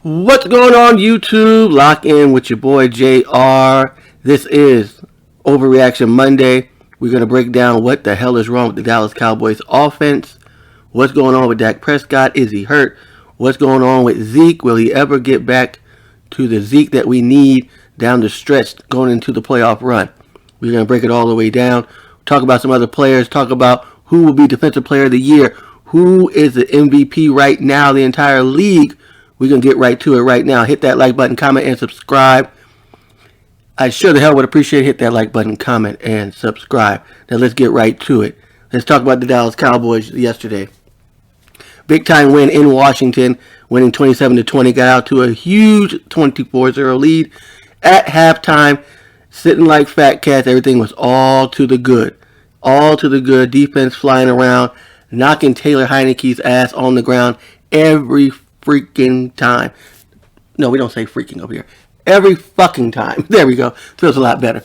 What's going on, YouTube? Lock in with your boy JR. This is Overreaction Monday. We're going to break down what the hell is wrong with the Dallas Cowboys offense. What's going on with Dak Prescott? Is he hurt? What's going on with Zeke? Will he ever get back to the Zeke that we need down the stretch going into the playoff run? We're going to break it all the way down. Talk about some other players. Talk about who will be Defensive Player of the Year. Who is the MVP right now, the entire league. We're going to get right to it right now. Hit that like button, comment, and subscribe. I sure the hell would appreciate hit that like button, comment, and subscribe. Now let's get right to it. Let's talk about the Dallas Cowboys yesterday. Big time win in Washington, winning 27-20. Got out to a huge 24-0 lead at halftime. Sitting like fat cats. Everything was all to the good. All to the good. Defense flying around, knocking Taylor Heineke's ass on the ground every freaking time. No, we don't say freaking over here. Every fucking time. There we go. Feels a lot better.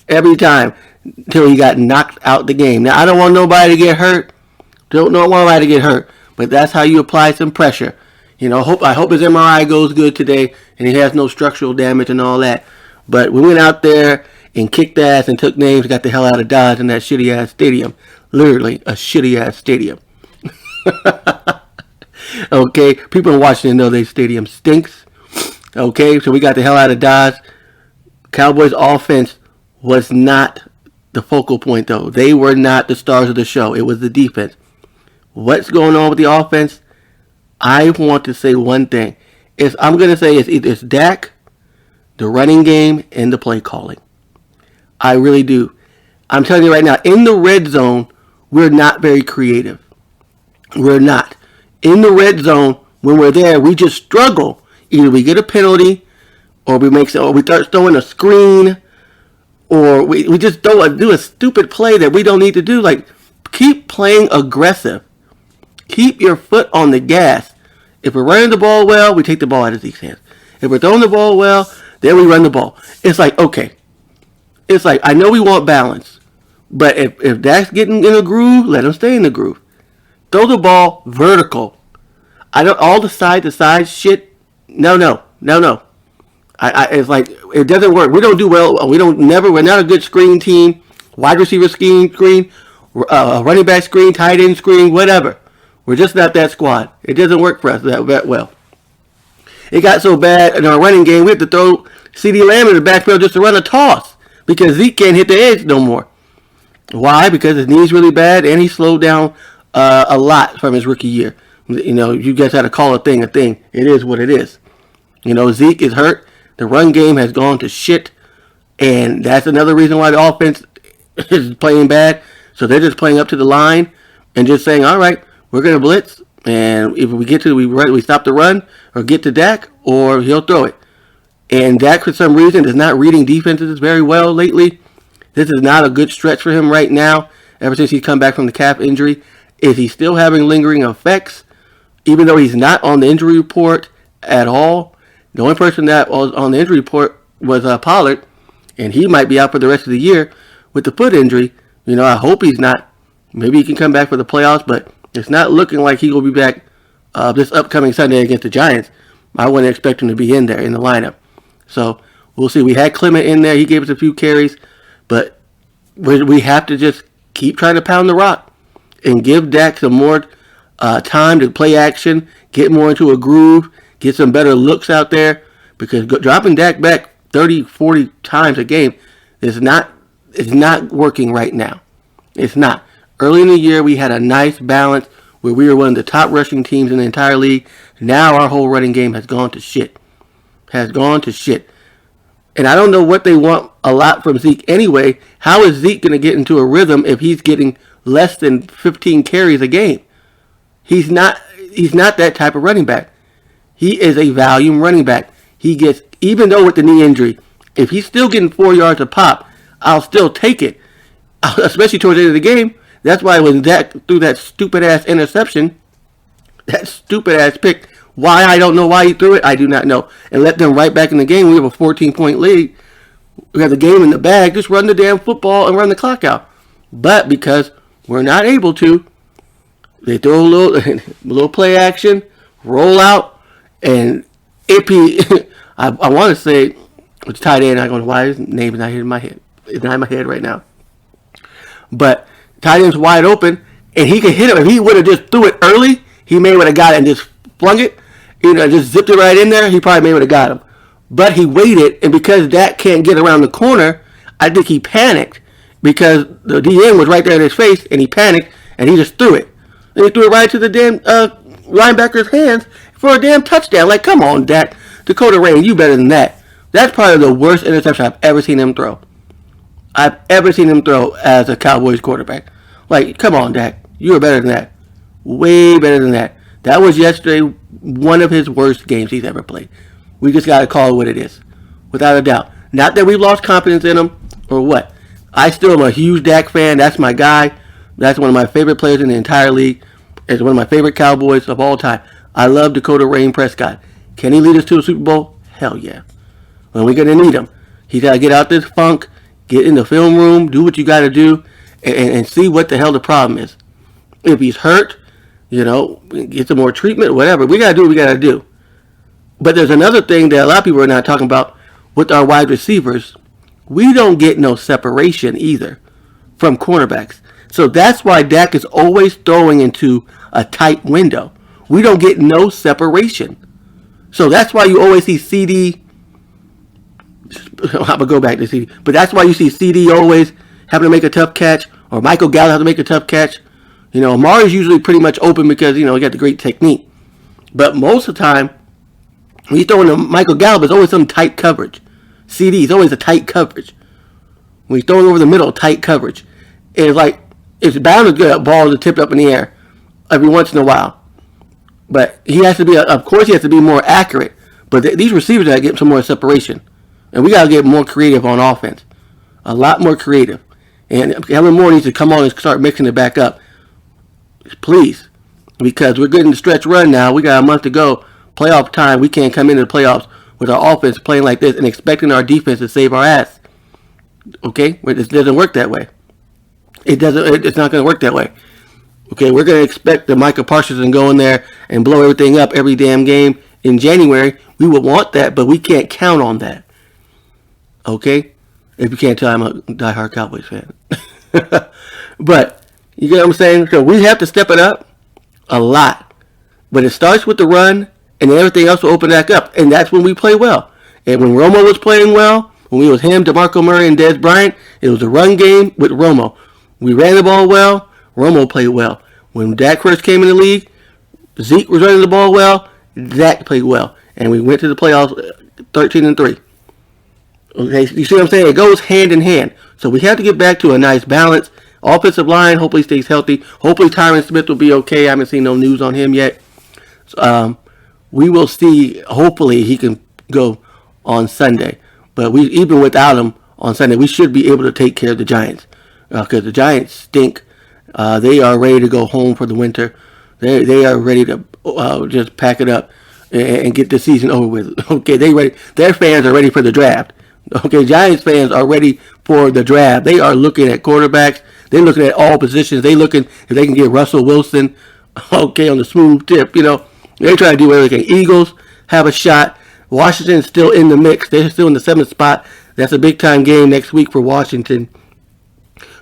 Every time until he got knocked out the game. Now, I don't want nobody to get hurt. Don't want nobody to get hurt. But that's how you apply some pressure. You know, I hope his MRI goes good today and he has no structural damage and all that. But we went out there and kicked ass and took names, got the hell out of Dodge in that shitty ass stadium. Literally a shitty ass stadium. Okay, people in Washington know their stadium stinks. Okay, so we got the hell out of Dodge. Cowboys offense was not the focal point, though. They were not the stars of the show. It was the defense. What's going on with the offense? I want to say one thing. I'm going to say it's Dak, the running game, and the play calling. I really do. I'm telling you right now, in the red zone, we're not very creative. We're not. In the red zone, when we're there, we just struggle. Either we get a penalty, or we start throwing a screen, or we just do a stupid play that we don't need to do. Like, keep playing aggressive. Keep your foot on the gas. If we're running the ball well, we take the ball out of Zeke's hands. If we're throwing the ball well, then we run the ball. It's like, okay. It's like, I know we want balance, but if Dak's getting in a groove, let him stay in the groove. Throw the ball vertical. I don't all the side to side shit. No. It's like it doesn't work. We don't do well. We're not a good screen team. Wide receiver screen, running back screen, tight end screen, whatever. We're just not that squad. It doesn't work for us that well. It got so bad in our running game, we had to throw CeeDee Lamb in the backfield just to run a toss because Zeke can't hit the edge no more. Why? Because his knee's really bad and he slowed down a lot from his rookie year. You know, you guys had to call a thing a thing. It is what it is. You know, Zeke is hurt. The run game has gone to shit. And that's another reason why the offense is playing bad. So they're just playing up to the line and just saying, all right, we're going to blitz. And if we get to we stop the run or get to Dak or he'll throw it. And Dak, for some reason, is not reading defenses very well lately. This is not a good stretch for him right now. Ever since he's come back from the calf injury. Is he still having lingering effects? Even though he's not on the injury report at all. The only person that was on the injury report was Pollard. And he might be out for the rest of the year with the foot injury. You know, I hope he's not. Maybe he can come back for the playoffs. But it's not looking like he will be back this upcoming Sunday against the Giants. I wouldn't expect him to be in there in the lineup. So we'll see. We had Clement in there. He gave us a few carries. But we have to just keep trying to pound the rock. And give Dak some more time to play action, get more into a groove, get some better looks out there. Because dropping Dak back 30, 40 times a game is not working right now. It's not. Early in the year, we had a nice balance where we were one of the top rushing teams in the entire league. Now our whole running game has gone to shit. And I don't know what they want a lot from Zeke anyway. How is Zeke going to get into a rhythm if he's getting less than 15 carries a game? He's not that type of running back. He is a volume running back. He gets, even though with the knee injury, if he's still getting 4 yards a pop, I'll still take it. Especially towards the end of the game. That's why when Dak threw that stupid ass interception, that stupid ass pick, why I don't know why he threw it, I do not know. And let them right back in the game. We have a 14-point lead. We have the game in the bag. Just run the damn football and run the clock out. But because we're not able to, they throw a little play action, roll out, and AP, I want to say, it's tight end. I don't know why his name is not in my head. It's not in my head right now. But tight end's wide open, and he could hit him. If he would have just threw it early, he may would have got it and just flung it. Just zipped it right in there. He probably may would have got him. But he waited, and because Dak can't get around the corner, I think he panicked because the DN was right there in his face, and he panicked, and he just threw it. And he threw it right to the damn linebacker's hands for a damn touchdown. Like, come on, Dak. Dakota Rain, you better than that. That's probably the worst interception I've ever seen him throw. I've ever seen him throw as a Cowboys quarterback. Like, come on, Dak. You are better than that. Way better than that. That was yesterday one of his worst games he's ever played. We just got to call it what it is. Without a doubt. Not that we've lost confidence in him or what. I still am a huge Dak fan. That's my guy. That's one of my favorite players in the entire league. It's one of my favorite Cowboys of all time. I love Dakota Rain Prescott. Can he lead us to a Super Bowl? Hell yeah. When we're going to need him. He's got to get out this funk, get in the film room, do what you got to do, and see what the hell the problem is. If he's hurt, get some more treatment, whatever. We got to do what we got to do. But there's another thing that a lot of people are not talking about with our wide receivers. We don't get no separation either from cornerbacks. So that's why Dak is always throwing into a tight window. We don't get no separation. So that's why you always see CD. I'm going to go back to CD. But that's why you see CD always having to make a tough catch, or Michael Gallup having to make a tough catch. Amari's usually pretty much open because, he got the great technique. But most of the time, when you throw in Michael Gallup, it's always some tight coverage. CD is always a tight coverage. When you throw it over the middle, tight coverage. It's bound to get a ball to tip up in the air every once in a while. But he has to be, of course, he has to be more accurate. But these receivers got to get some more separation. And we got to get more creative on offense. A lot more creative. And Kellen Moore needs to come on and start mixing it back up. Please. Because we're getting the stretch run now. We got a month to go. Playoff time. We can't come into the playoffs with our offense playing like this and expecting our defense to save our ass. Okay? It doesn't work that way. It's not going to work that way. Okay? We're going to expect the Micah Parsons to go in there and blow everything up every damn game in January. We would want that, but we can't count on that. Okay? If you can't tell, I'm a diehard Cowboys fan. But, you get what I'm saying? So we have to step it up a lot. But it starts with the run, and then everything else will open back up. And that's when we play well. And when Romo was playing well, when we was him, DeMarco Murray, and Dez Bryant, it was a run game with Romo. We ran the ball well. Romo played well. When Dak first came in the league, Zeke was running the ball well. Dak played well. And we went to the playoffs 13-3. Okay, you see what I'm saying? It goes hand in hand. So we have to get back to a nice balance. Offensive line hopefully stays healthy. Hopefully Tyron Smith will be okay. I haven't seen no news on him yet. We will see. Hopefully he can go on Sunday. But even without him on Sunday, we should be able to take care of the Giants. Because the Giants stink. They are ready to go home for the winter. They are ready to just pack it up and get the season over with. Okay, they ready. Their fans are ready for the draft. Okay, Giants fans are ready for the draft. They are looking at quarterbacks. They're looking at all positions. They're looking if they can get Russell Wilson, okay, on the smooth tip. They're trying to do everything. Eagles have a shot. Washington's still in the mix. They're still in the 7th spot. That's a big-time game next week for Washington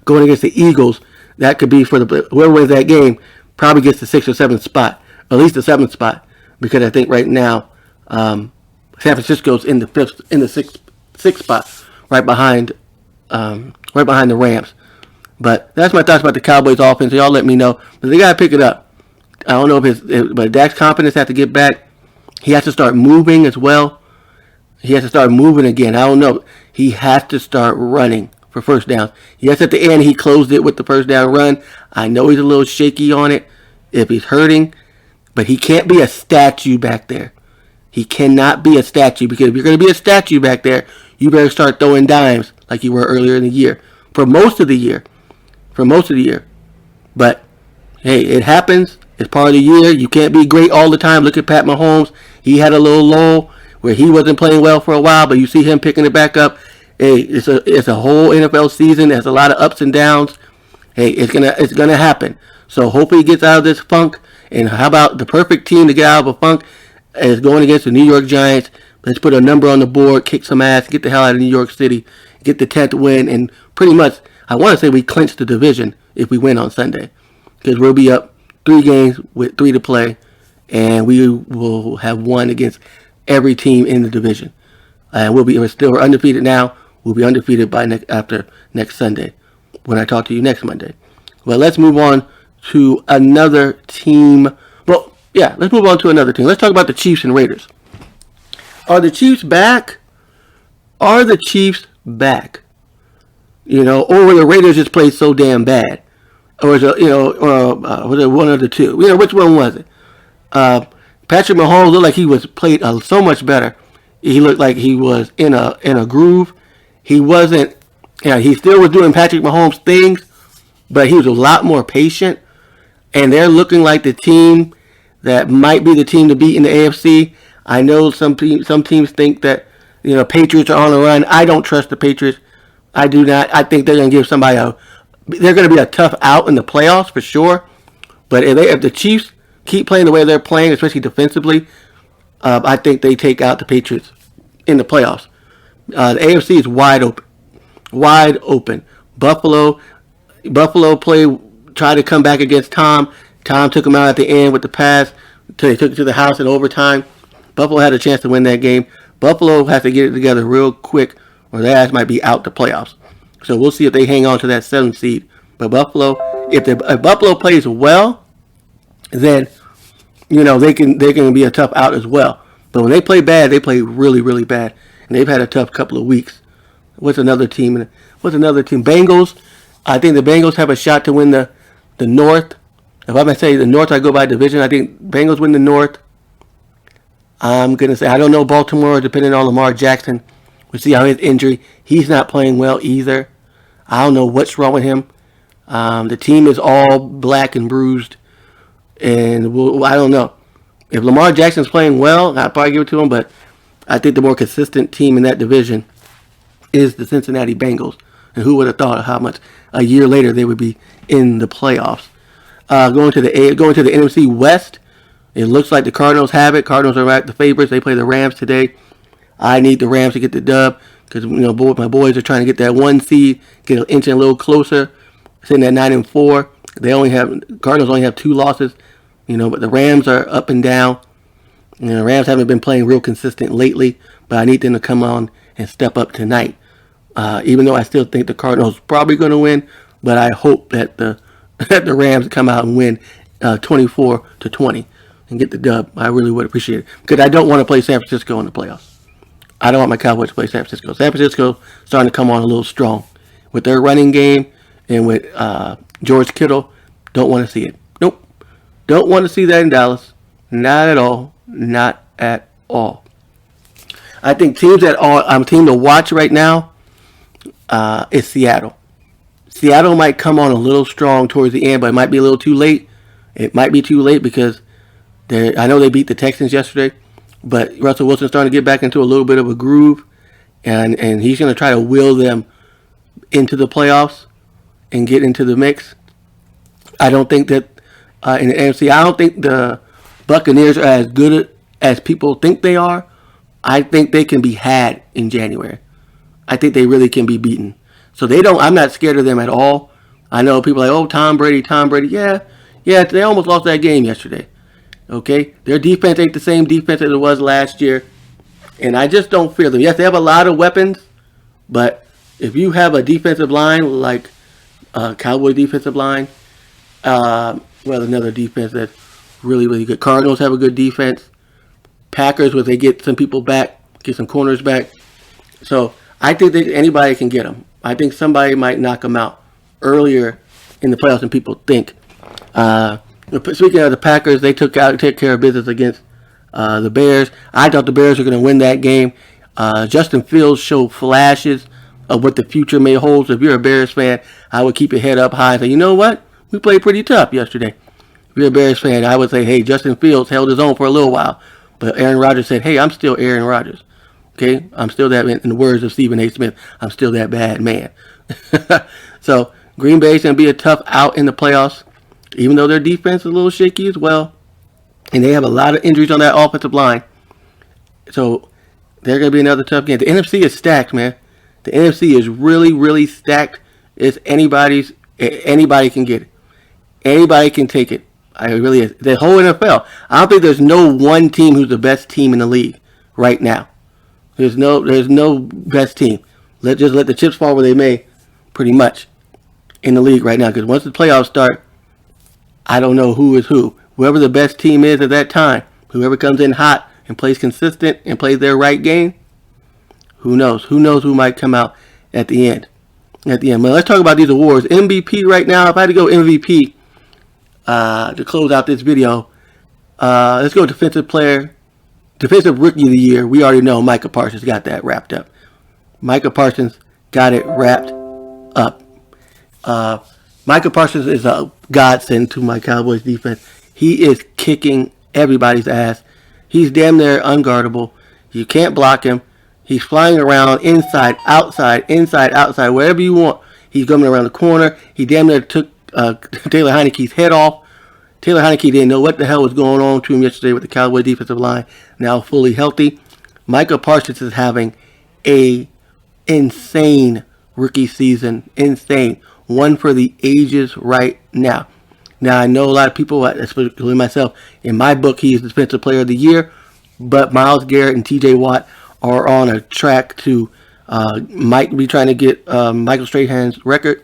going against the Eagles. That could be for whoever wins that game probably gets the 6th or 7th spot, at least the 7th spot, because I think right now San Francisco's in the 6th spot, right behind the Rams. But that's my thoughts about the Cowboys offense. Y'all let me know. But they got to pick it up. I don't know but Dak's confidence has to get back. He has to start moving as well. He has to start moving again. I don't know. He has to start running for first downs. Yes, at the end, he closed it with the first down run. I know he's a little shaky on it if he's hurting. But he can't be a statue back there. He cannot be a statue, because if you're going to be a statue back there, you better start throwing dimes like you were earlier in the year. For most of the year. But, hey, it happens. It's part of the year. You can't be great all the time. Look at Pat Mahomes. He had a little lull where he wasn't playing well for a while, but you see him picking it back up. Hey, it's a whole NFL season. There's a lot of ups and downs. Hey, it's gonna happen. So hopefully he gets out of this funk. And how about the perfect team to get out of a funk? is going against the New York Giants. Let's put a number on the board, kick some ass, get the hell out of New York City, get the 10th win, and pretty much, I want to say we clinch the division if we win on Sunday. Because we'll be up 3 games with 3 to play, and we will have won against every team in the division. And we're still undefeated now. We'll be undefeated by after next Sunday when I talk to you next Monday. Well, let's move on to another team. Well, yeah, let's move on to another team. Let's talk about the Chiefs and Raiders. Are the Chiefs back? Are the Chiefs back? You know, or were the Raiders just played so damn bad? Or was it, was it one of the two? You know, which one was it? Patrick Mahomes looked like he was played so much better. He looked like he was in a groove. He wasn't. He still was doing Patrick Mahomes things, but he was a lot more patient. And they're looking like the team that might be the team to beat in the AFC. I know some teams think that Patriots are on the run. I don't trust the Patriots. I do not. I think they're going to give somebody they're going to be a tough out in the playoffs for sure. But if the Chiefs keep playing the way they're playing, especially defensively, I think they take out the Patriots in the playoffs. The AFC is wide open. Wide open. Buffalo tried to come back against Tom. Tom took him out at the end with the pass until they took it to the house in overtime. Buffalo had a chance to win that game. Buffalo has to get it together real quick, or their ass might be out the playoffs. So we'll see if they hang on to that 7th seed. But Buffalo, if Buffalo plays well, then they can be a tough out as well. But when they play bad, they play really, really bad, and they've had a tough couple of weeks. What's another team? Bengals. I think the Bengals have a shot to win the North. If I'm going to say the North, I go by division. I think Bengals win the North. I'm going to say, I don't know Baltimore, depending on Lamar Jackson. We'll see how his injury. He's not playing well either. I don't know what's wrong with him. The team is all black and bruised. And I don't know. If Lamar Jackson's playing well, I'd probably give it to him. But I think the more consistent team in that division is the Cincinnati Bengals. And who would have thought how much a year later they would be in the playoffs. Going to the NFC West, it looks like the Cardinals have it. Cardinals are the favorites. They play the Rams today. I need the Rams to get the dub because my boys are trying to get that 1 seed, get an inch a little closer, sitting at 9-4. Cardinals only have 2 losses, but the Rams are up and down. The Rams haven't been playing real consistent lately, but I need them to come on and step up tonight. Even though I still think the Cardinals are probably going to win, but I hope that the Rams come out and win 24-20 and get the dub. I really would appreciate it because I don't want to play San Francisco in the playoffs. I don't want my Cowboys to play San Francisco. San Francisco starting to come on a little strong with their running game and with George Kittle. Don't want to see it. Nope. Don't want to see that in Dallas. Not at all. Not at all. I think team to watch right now is Seattle. Seattle might come on a little strong towards the end, but it might be a little too late. It might be too late because I know they beat the Texans yesterday, but Russell Wilson's starting to get back into a little bit of a groove, and he's going to try to will them into the playoffs and get into the mix. I don't think that in the NFC, I don't think the Buccaneers are as good as people think they are. I think they can be had in January. I think they really can be beaten. So I'm not scared of them at all. I know people are like, oh, Tom Brady. Yeah, they almost lost that game yesterday. Okay? Their defense ain't the same defense as it was last year. And I just don't fear them. Yes, they have a lot of weapons, but if you have a defensive line like Cowboy defensive line, another defense that's really, really good. Cardinals have a good defense. Packers, where they get some people back, get some corners back. So I think that anybody can get them. I think somebody might knock them out earlier in the playoffs than people think. Speaking of the Packers, they took care of business against the Bears. I thought the Bears were going to win that game. Justin Fields showed flashes of what the future may hold. So if you're a Bears fan, I would keep your head up high and say, you know what? We played pretty tough yesterday. If you're a Bears fan, I would say, hey, Justin Fields held his own for a little while. But Aaron Rodgers said, hey, I'm still Aaron Rodgers. Okay, I'm still that, in the words of Stephen A. Smith, I'm still that bad man. So Green Bay's going to be a tough out in the playoffs, even though their defense is a little shaky as well. and they have a lot of injuries on that offensive line. So they're going to be another tough game. The NFC is stacked, man. The NFC is really, really stacked. It's anybody's. Anybody can get it. Anybody can take it. I really is. The whole NFL. I don't think there's no one team who's the best team in the league right now. There's no best team. Just let the chips fall where they may, pretty much, in the league right now. Because once the playoffs start, I don't know who is who. Whoever the best team is at that time, whoever comes in hot and plays consistent and plays their right game, who knows? Who knows who might come out at the end? But let's talk about these awards. MVP right now. If I had to go MVP to close out this video, let's go defensive rookie of the year. We already know Micah Parsons got that wrapped up. Micah Parsons got it wrapped up. Micah Parsons is a godsend to my Cowboys defense. He is kicking everybody's ass. He's damn near unguardable. You can't block him. He's flying around inside, outside, wherever you want. He's coming around the corner. He damn near took Taylor Heineke's head off. Taylor Heineke didn't know what the hell was going on to him yesterday with the Cowboy defensive line, now fully healthy. Micah Parsons is having a insane rookie season. Insane. One for the ages right now. Now, I know a lot of people, especially myself, in my book, he is the Defensive Player of the Year, but Myles Garrett and TJ Watt are on a track to might be trying to get Michael Strahan's record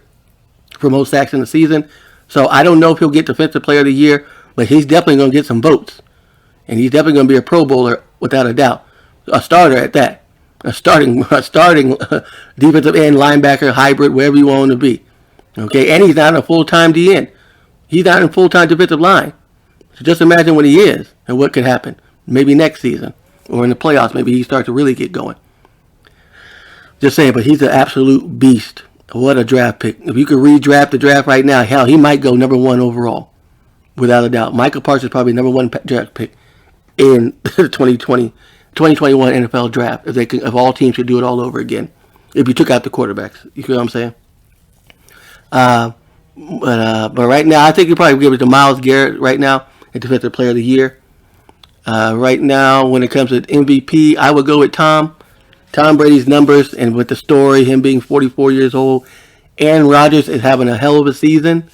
for most sacks in the season. So I don't know if he'll get Defensive Player of the Year, but he's definitely going to get some votes. And he's definitely going to be a Pro Bowler without a doubt. A starter at that. A starting defensive end, linebacker, hybrid, wherever you want him to be. Okay, and he's not a full-time DN. He's not in full-time defensive line. So just imagine what he is and what could happen. Maybe next season or in the playoffs, maybe he starts to really get going. Just saying, but he's an absolute beast. What a draft pick. If you could redraft the draft right now, hell, he might go number one overall. Without a doubt. Michael Parsons is probably number one draft pick in the 2021 NFL draft. If all teams could do it all over again. If you took out the quarterbacks. You know what I'm saying? But right now, I think you probably give it to Myles Garrett right now, the Defensive Player of the Year. Right now, when it comes to MVP, I would go with Tom Brady's numbers, and with the story, him being 44 years old. Aaron Rodgers is having a hell of a season,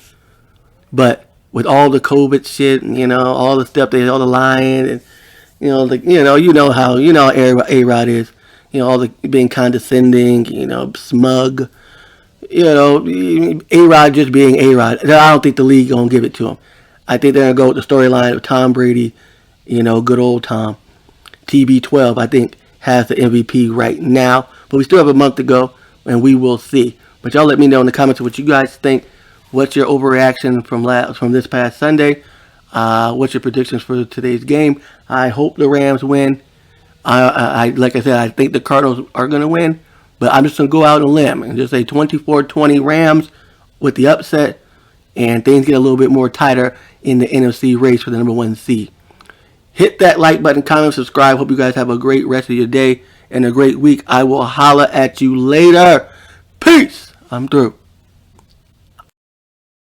but with all the COVID shit, and, all the stuff, all the lying, and how A-Rod is, all the being condescending, smug. A-Rod just being A-Rod. I don't think the league gonna give it to him. I think they're gonna go with the storyline of Tom Brady, good old Tom. TB12, I think, has the MVP right now. But we still have a month to go, and we will see. But y'all let me know in the comments what you guys think. What's your overreaction from this past Sunday? What's your predictions for today's game? I hope the Rams win. Like I said, I think the Cardinals are going to win. But I'm just going to go out on a limb and just say 24-20 Rams with the upset. And things get a little bit more tighter in the NFC race for the number one seed. Hit that like button, comment, subscribe. Hope you guys have a great rest of your day and a great week. I will holla at you later. Peace. I'm through.